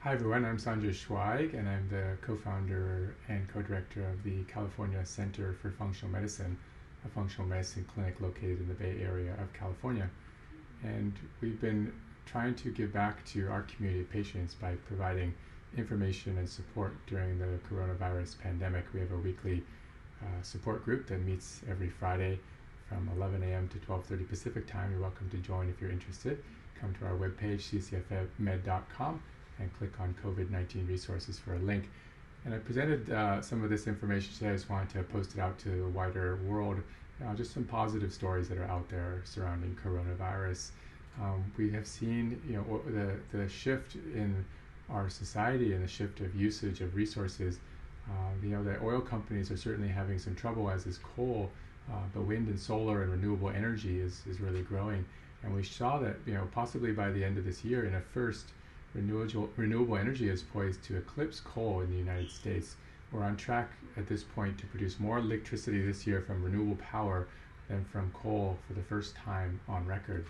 Hi everyone, I'm Sanjay Schweig, and I'm the co-founder and co-director of the California Center for Functional Medicine, a functional medicine clinic located in the Bay Area of California. And we've been trying to give back to our community of patients by providing information and support during the coronavirus pandemic. We have a weekly support group that meets every Friday from 11 a.m. to 12:30 Pacific time. You're welcome to join if you're interested. Come to our webpage, ccfmed.com, and click on COVID-19 resources for a link. And I presented some of this information today. I just wanted to post it out to the wider world. Just some positive stories that are out there surrounding coronavirus. We have seen, the shift in our society and the shift of usage of resources. The oil companies are certainly having some trouble, as is coal, but wind and solar and renewable energy is really growing. And we saw that, possibly by the end of this year, in a first, renewable energy is poised to eclipse coal in the United States. We're on track at this point to produce more electricity this year from renewable power than from coal for the first time on record.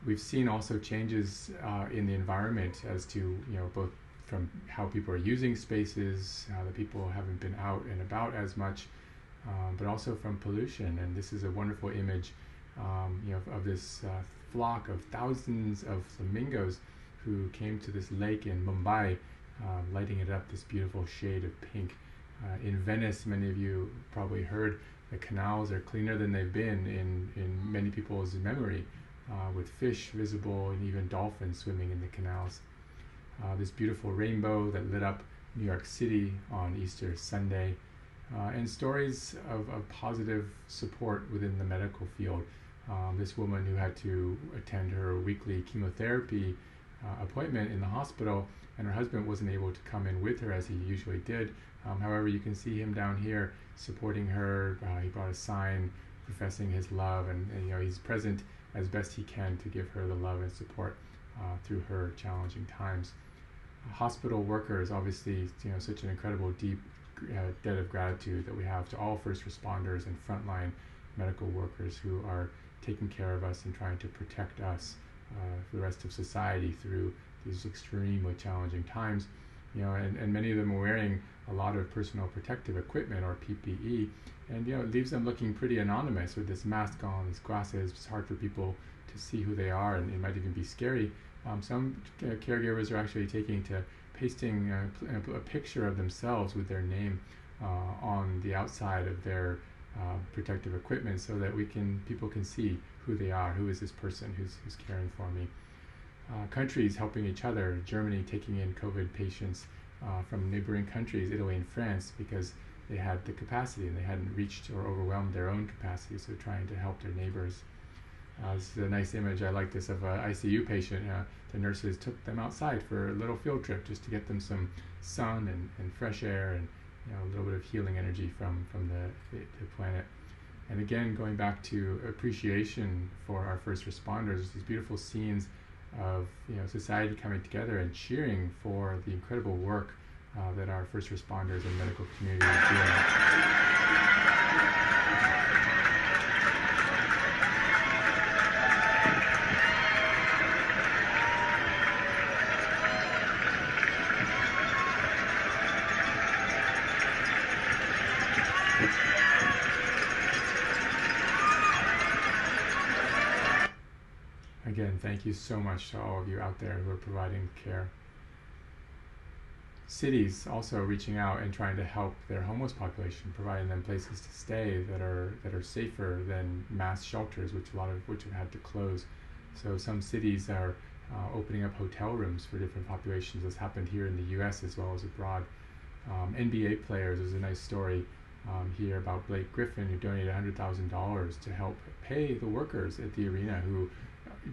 We've seen also changes in the environment as to, both from how people are using spaces, how the people haven't been out and about as much, but also from pollution. And this is a wonderful image, of this flock of thousands of flamingos who came to this lake in Mumbai, lighting it up this beautiful shade of pink. In Venice, many of you probably heard, the canals are cleaner than they've been in many people's memory, with fish visible and even dolphins swimming in the canals. This beautiful rainbow that lit up New York City on Easter Sunday, and stories of positive support within the medical field. This woman who had to attend her weekly chemotherapy appointment in the hospital, and her husband wasn't able to come in with her as he usually did. However, you can see him down here supporting her. He brought a sign professing his love, and he's present as best he can to give her the love and support through her challenging times. Hospital workers, obviously, such an incredible deep debt of gratitude that we have to all first responders and frontline medical workers who are taking care of us and trying to protect us for the rest of society through these extremely challenging times. And many of them are wearing a lot of personal protective equipment, or PPE, and it leaves them looking pretty anonymous with this mask on, these glasses. It's hard for people to see who they are, and it might even be scary. Some caregivers are actually taking to pasting a picture of themselves with their name on the outside of their protective equipment, so that people can see who they are, who is this person who's caring for me. Countries helping each other. Germany taking in COVID patients from neighboring countries, Italy and France, because they had the capacity and they hadn't reached or overwhelmed their own capacity, so trying to help their neighbors. This is a nice image. I like this, of an ICU patient. The nurses took them outside for a little field trip just to get them some sun and fresh air and a little bit of healing energy from the planet. And again, going back to appreciation for our first responders, these beautiful scenes of society coming together and cheering for the incredible work that our first responders and medical community are doing. Again, thank you so much to all of you out there who are providing care. Cities also reaching out and trying to help their homeless population, providing them places to stay that are safer than mass shelters, a lot of which have had to close. So some cities are opening up hotel rooms for different populations. This happened here in the U.S. as well as abroad. NBA players, there's a nice story here about Blake Griffin, who donated $100,000 to help pay the workers at the arena who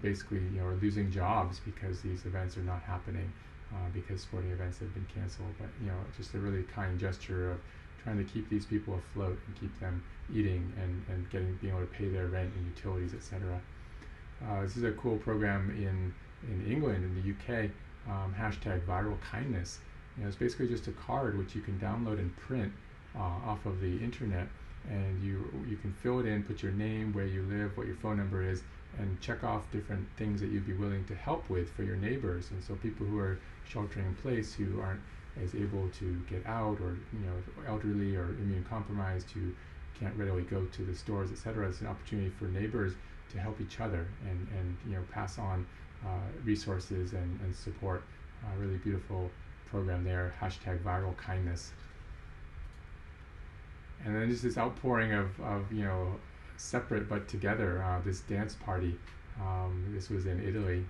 basically are losing jobs because these events are not happening, because sporting events have been canceled. But just a really kind gesture of trying to keep these people afloat and keep them eating and being able to pay their rent and utilities, etc. This is a cool program in England, in the UK, hashtag viral kindness. It's basically just a card which you can download and print off of the internet, and you can fill it in, put your name, where you live, what your phone number is, and check off different things that you'd be willing to help with for your neighbors. And so people who are sheltering in place, who aren't as able to get out, or elderly or immune compromised, who can't readily go to the stores, etc. It's an opportunity for neighbors to help each other and pass on resources and support. Really beautiful program there. Hashtag viral kindness. And then just this outpouring of separate but together, this dance party. This was in Italy.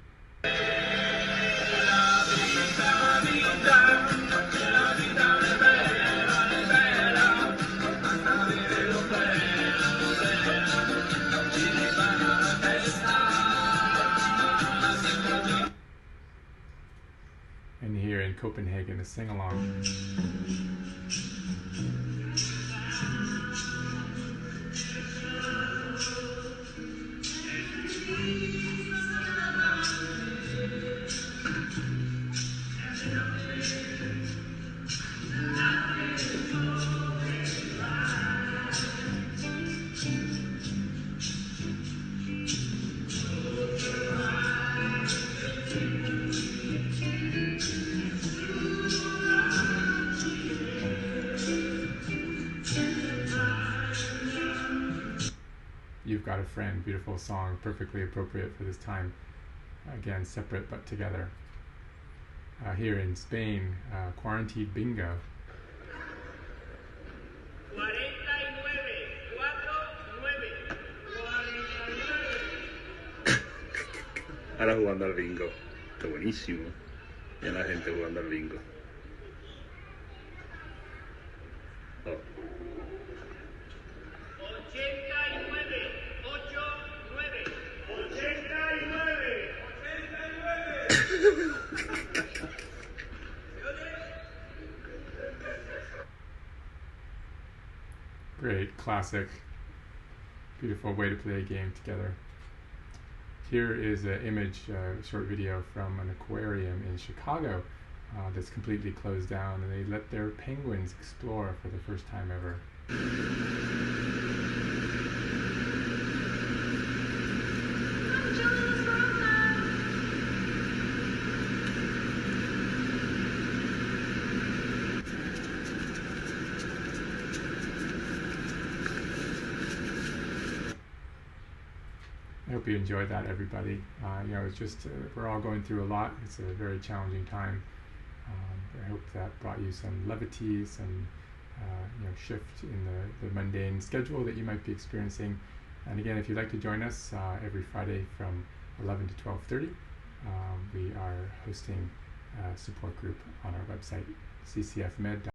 And here in Copenhagen, a sing-along. You've Got a Friend, beautiful song, perfectly appropriate for this time. Again, separate but together. Here in Spain, quarantine bingo. Ahora jugando al bingo. Está buenísimo. Ya la gente jugando al bingo. Oh. 89. Great, classic, beautiful way to play a game together. Here is an image, short video from an aquarium in Chicago that's completely closed down, and they let their penguins explore for the first time ever. I hope you enjoyed that, everybody. It's just, we're all going through a lot. It's a very challenging time. I hope that brought you some levity, some shift in the mundane schedule that you might be experiencing. And again, if you'd like to join us every Friday from 11 to 12:30, we are hosting a support group on our website, ccfmed.com.